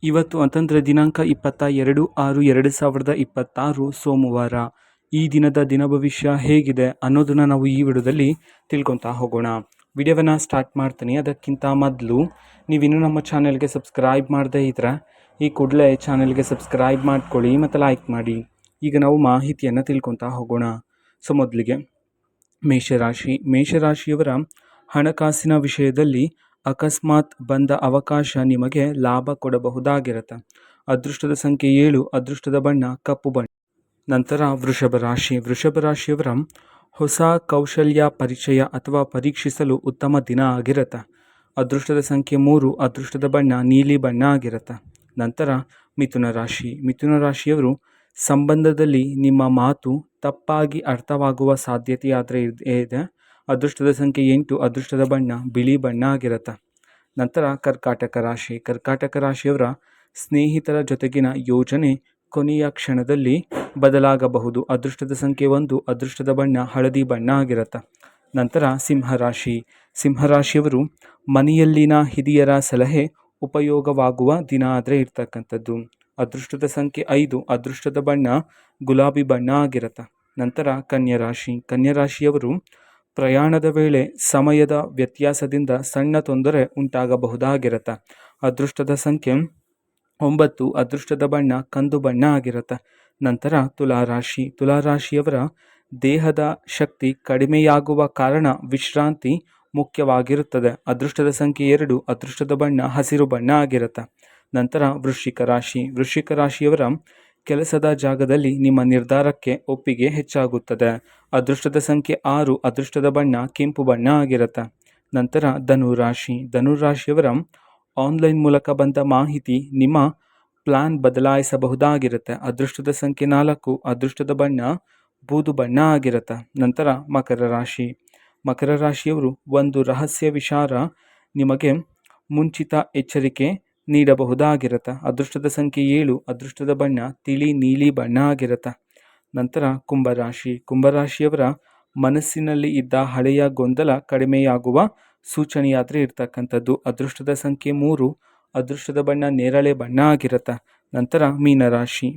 ಇವತ್ತು ಅಂತಂದರೆ ದಿನಾಂಕ 22/6/2026 ಸೋಮವಾರ. ಈ ದಿನದ ದಿನ ಭವಿಷ್ಯ ಹೇಗಿದೆ ಅನ್ನೋದನ್ನು ನಾವು ಈ ವಿಡಿಯೋದಲ್ಲಿ ತಿಳ್ಕೊತಾ ಹೋಗೋಣ. ವಿಡಿಯೋವನ್ನು ಸ್ಟಾರ್ಟ್ ಮಾಡ್ತೀನಿ. ಅದಕ್ಕಿಂತ ಮೊದಲು ನೀವಿನ್ನೂ ನಮ್ಮ ಚಾನೆಲ್ಗೆ ಸಬ್ಸ್ಕ್ರೈಬ್ ಮಾಡದೇ ಇದ್ದರೆ ಈ ಕೂಡಲೇ ಚಾನೆಲ್ಗೆ ಸಬ್ಸ್ಕ್ರೈಬ್ ಮಾಡ್ಕೊಳ್ಳಿ ಮತ್ತು ಲೈಕ್ ಮಾಡಿ. ಈಗ ನಾವು ಮಾಹಿತಿಯನ್ನು ತಿಳ್ಕೊತಾ ಹೋಗೋಣ. ಸೊ ಮೊದಲಿಗೆ ಮೇಷರಾಶಿಯವರ ಹಣಕಾಸಿನ ವಿಷಯದಲ್ಲಿ ಅಕಸ್ಮಾತ್ ಬಂದ ಅವಕಾಶ ನಿಮಗೆ ಲಾಭ ಕೊಡಬಹುದಾಗಿರುತ್ತೆ. ಅದೃಷ್ಟದ ಸಂಖ್ಯೆ 7, ಅದೃಷ್ಟದ ಬಣ್ಣ ಕಪ್ಪು ಬಣ್ಣ. ನಂತರ ವೃಷಭ ರಾಶಿಯವರ ಹೊಸ ಕೌಶಲ್ಯ ಪರಿಚಯ ಅಥವಾ ಪರೀಕ್ಷಿಸಲು ಉತ್ತಮ ದಿನ ಆಗಿರುತ್ತೆ. ಅದೃಷ್ಟದ ಸಂಖ್ಯೆ 3, ಅದೃಷ್ಟದ ಬಣ್ಣ ನೀಲಿ ಬಣ್ಣ ಆಗಿರುತ್ತೆ. ನಂತರ ಮಿಥುನ ರಾಶಿಯವರು ಸಂಬಂಧದಲ್ಲಿ ನಿಮ್ಮ ಮಾತು ತಪ್ಪಾಗಿ ಅರ್ಥವಾಗುವ ಸಾಧ್ಯತೆ ಇದೆ. ಅದೃಷ್ಟದ ಸಂಖ್ಯೆ 8, ಅದೃಷ್ಟದ ಬಣ್ಣ ಬಿಳಿ ಬಣ್ಣ ಆಗಿರುತ್ತೆ. ನಂತರ ಕರ್ಕಾಟಕ ರಾಶಿಯವರ ಸ್ನೇಹಿತರ ಜೊತೆಗಿನ ಯೋಜನೆ ಕೊನೆಯ ಕ್ಷಣದಲ್ಲಿ ಬದಲಾಗಬಹುದು. ಅದೃಷ್ಟದ ಸಂಖ್ಯೆ 1, ಅದೃಷ್ಟದ ಬಣ್ಣ ಹಳದಿ ಬಣ್ಣ ಆಗಿರುತ್ತೆ. ನಂತರ ಸಿಂಹರಾಶಿಯವರು ಮನೆಯಲ್ಲಿನ ಹಿರಿಯರ ಸಲಹೆ ಉಪಯೋಗವಾಗುವ ದಿನ ಆದರೆ ಇರ್ತಕ್ಕಂಥದ್ದು. ಅದೃಷ್ಟದ ಸಂಖ್ಯೆ 5, ಅದೃಷ್ಟದ ಬಣ್ಣ ಗುಲಾಬಿ ಬಣ್ಣ ಆಗಿರುತ್ತೆ. ನಂತರ ಕನ್ಯರಾಶಿಯವರು ಪ್ರಯಾಣದ ವೇಳೆ ಸಮಯದ ವ್ಯತ್ಯಾಸದಿಂದ ಸಣ್ಣ ತೊಂದರೆ ಉಂಟಾಗಬಹುದಾಗಿರುತ್ತೆ. ಅದೃಷ್ಟದ ಸಂಖ್ಯೆ 9, ಅದೃಷ್ಟದ ಬಣ್ಣ ಕಂದು ಬಣ್ಣ ಆಗಿರುತ್ತೆ. ನಂತರ ತುಲಾರಾಶಿಯವರ ದೇಹದ ಶಕ್ತಿ ಕಡಿಮೆಯಾಗುವ ಕಾರಣ ವಿಶ್ರಾಂತಿ ಮುಖ್ಯವಾಗಿರುತ್ತದೆ. ಅದೃಷ್ಟದ ಸಂಖ್ಯೆ 2, ಅದೃಷ್ಟದ ಬಣ್ಣ ಹಸಿರು ಬಣ್ಣ ಆಗಿರುತ್ತೆ. ನಂತರ ವೃಶ್ಚಿಕ ರಾಶಿಯವರ ಕೆಲಸದ ಜಾಗದಲ್ಲಿ ನಿಮ್ಮ ನಿರ್ಧಾರಕ್ಕೆ ಒಪ್ಪಿಗೆ ಹೆಚ್ಚಾಗುತ್ತದೆ. ಅದೃಷ್ಟದ ಸಂಖ್ಯೆ 6, ಅದೃಷ್ಟದ ಬಣ್ಣ ಕೆಂಪು ಬಣ್ಣ ಆಗಿರುತ್ತೆ. ನಂತರ ಧನುರಾಶಿಯವರ ಆನ್ಲೈನ್ ಮೂಲಕ ಬಂದ ಮಾಹಿತಿ ನಿಮ್ಮ ಪ್ಲಾನ್ ಬದಲಾಯಿಸಬಹುದಾಗಿರುತ್ತೆ. ಅದೃಷ್ಟದ ಸಂಖ್ಯೆ 4, ಅದೃಷ್ಟದ ಬಣ್ಣ ಬೂದು ಬಣ್ಣ ಆಗಿರುತ್ತೆ. ನಂತರ ಮಕರ ರಾಶಿಯವರು ಒಂದು ರಹಸ್ಯ ವಿಚಾರ ನಿಮಗೆ ಮುಂಚಿತ ಎಚ್ಚರಿಕೆ ನೀಡಬಹುದಾಗಿರುತ್ತೆ. ಅದೃಷ್ಟದ ಸಂಖ್ಯೆ 7, ಅದೃಷ್ಟದ ಬಣ್ಣ ತಿಳಿ ನೀಲಿ ಬಣ್ಣ ಆಗಿರುತ್ತೆ. ನಂತರ ಕುಂಭರಾಶಿಯವರ ಮನಸ್ಸಿನಲ್ಲಿ ಇದ್ದ ಹಳೆಯ ಗೊಂದಲ ಕಡಿಮೆಯಾಗುವ ಸೂಚನೆಯಾದರೆ ಇರ್ತಕ್ಕಂಥದ್ದು. ಅದೃಷ್ಟದ ಸಂಖ್ಯೆ 3, ಅದೃಷ್ಟದ ಬಣ್ಣ ನೇರಳೆ ಬಣ್ಣ ಆಗಿರುತ್ತೆ. ನಂತರ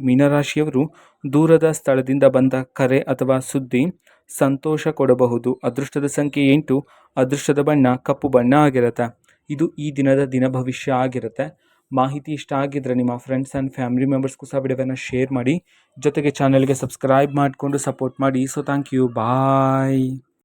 ಮೀನರಾಶಿಯವರು ದೂರದ ಸ್ಥಳದಿಂದ ಬಂದ ಕರೆ ಅಥವಾ ಸುದ್ದಿ ಸಂತೋಷ ಕೊಡಬಹುದು. ಅದೃಷ್ಟದ ಸಂಖ್ಯೆ 8, ಅದೃಷ್ಟದ ಬಣ್ಣ ಕಪ್ಪು ಬಣ್ಣ ಆಗಿರುತ್ತೆ. ಇದು ಈ ದಿನದ ದಿನ ಭವಿಷ್ಯ ಆಗಿರುತ್ತೆ. ಮಾಹಿತಿ ಇಷ್ಟ ಆಗಿದ್ದರೆ ನಿಮ್ಮ ಫ್ರೆಂಡ್ಸ್ ಆ್ಯಂಡ್ ಫ್ಯಾಮಿಲಿ ಮೆಂಬರ್ಸ್ಗೂ ಸಹ ವಿಡಿಯೋವನ್ನು ಶೇರ್ ಮಾಡಿ. ಜೊತೆಗೆ ಚಾನೆಲ್ಗೆ ಸಬ್ಸ್ಕ್ರೈಬ್ ಮಾಡಿಕೊಂಡು ಸಪೋರ್ಟ್ ಮಾಡಿ. So thank you, bye.